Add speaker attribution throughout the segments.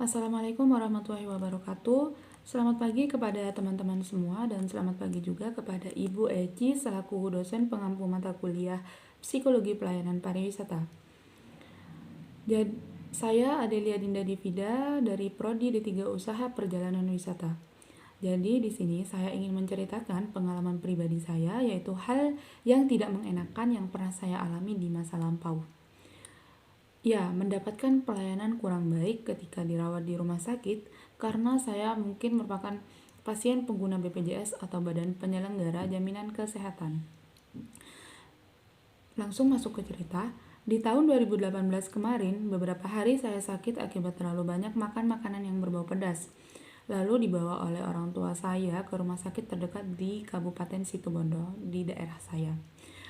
Speaker 1: Assalamualaikum warahmatullahi wabarakatuh. Selamat pagi kepada teman-teman semua dan selamat pagi juga kepada Ibu Eci selaku dosen pengampu mata kuliah Psikologi Pelayanan Pariwisata. Saya Adelia Dinda Divida dari Prodi D3 Usaha Perjalanan Wisata. Jadi di sini saya ingin menceritakan pengalaman pribadi saya, yaitu hal yang tidak mengenakan yang pernah saya alami di masa lampau. Ya, mendapatkan pelayanan kurang baik ketika dirawat di rumah sakit karena saya mungkin merupakan pasien pengguna BPJS atau Badan Penyelenggara Jaminan Kesehatan. Langsung masuk ke cerita. Di tahun 2018 kemarin, beberapa hari saya sakit akibat terlalu banyak makan makanan yang berbau pedas. Lalu dibawa oleh orang tua saya ke rumah sakit terdekat di Kabupaten Situbondo di daerah saya.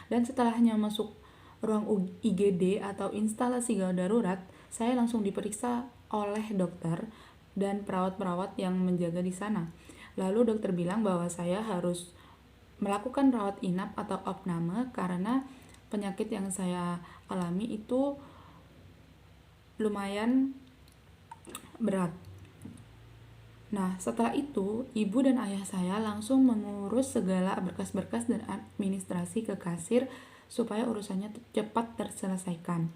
Speaker 1: Dan setelahnya masuk ruang IGD atau instalasi gawat darurat, saya langsung diperiksa oleh dokter dan perawat-perawat yang menjaga di sana. Lalu dokter bilang bahwa saya harus melakukan rawat inap atau opname karena penyakit yang saya alami itu lumayan berat. Nah, setelah itu, ibu dan ayah saya langsung mengurus segala berkas-berkas dan administrasi ke kasir supaya urusannya cepat terselesaikan.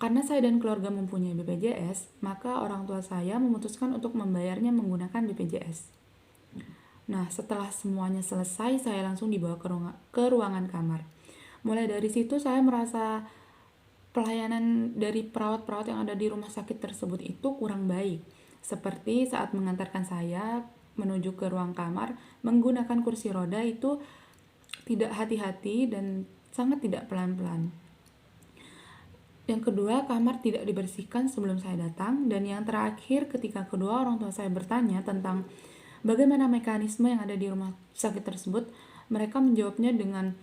Speaker 1: Karena saya dan keluarga mempunyai BPJS, maka orang tua saya memutuskan untuk membayarnya menggunakan BPJS. Nah, setelah semuanya selesai, saya langsung dibawa ke ruangan kamar. Mulai dari situ saya merasa pelayanan dari perawat-perawat yang ada di rumah sakit tersebut itu kurang baik. Seperti saat mengantarkan saya menuju ke ruang kamar, menggunakan kursi roda itu tidak hati-hati dan sangat tidak pelan-pelan. Yang kedua, kamar tidak dibersihkan sebelum saya datang. Dan yang terakhir, ketika kedua orang tua saya bertanya tentang bagaimana mekanisme yang ada di rumah sakit tersebut, mereka menjawabnya dengan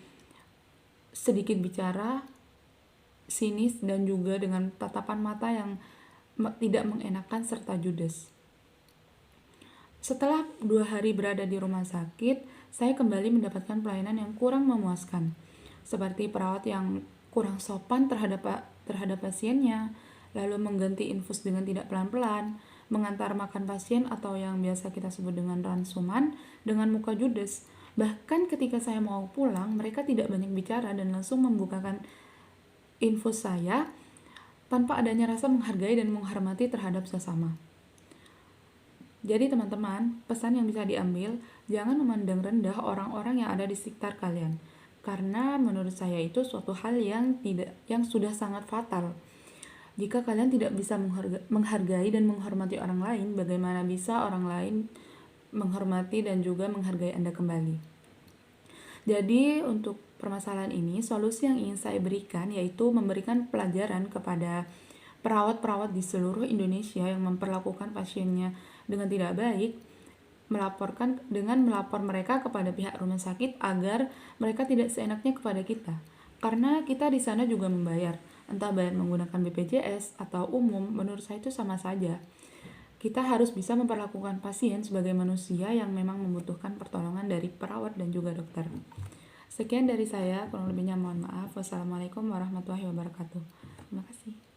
Speaker 1: sedikit bicara, sinis, dan juga dengan tatapan mata yang tidak mengenakan serta judes. Setelah 2 hari berada di rumah sakit, saya kembali mendapatkan pelayanan yang kurang memuaskan, seperti perawat yang kurang sopan terhadap pasiennya, lalu mengganti infus dengan tidak pelan-pelan, mengantar makan pasien atau yang biasa kita sebut dengan ransuman dengan muka judes. Bahkan ketika saya mau pulang, mereka tidak banyak bicara dan langsung membukakan infus saya tanpa adanya rasa menghargai dan menghormati terhadap sesama. Jadi teman-teman, pesan yang bisa diambil, jangan memandang rendah orang-orang yang ada di sekitar kalian. Karena menurut saya itu suatu hal yang sudah sangat fatal. Jika kalian tidak bisa menghargai dan menghormati orang lain, bagaimana bisa orang lain menghormati dan juga menghargai Anda kembali? Jadi untuk permasalahan ini, solusi yang ingin saya berikan yaitu memberikan pelajaran kepada perawat-perawat di seluruh Indonesia yang memperlakukan pasiennya dengan tidak baik, melapor mereka kepada pihak rumah sakit agar mereka tidak seenaknya kepada kita. Karena kita di sana juga membayar, entah bayar menggunakan BPJS atau umum, menurut saya itu sama saja. Kita harus bisa memperlakukan pasien sebagai manusia yang memang membutuhkan pertolongan dari perawat dan juga dokter. Sekian dari saya, kurang lebihnya mohon maaf. Wassalamualaikum warahmatullahi wabarakatuh. Terima kasih.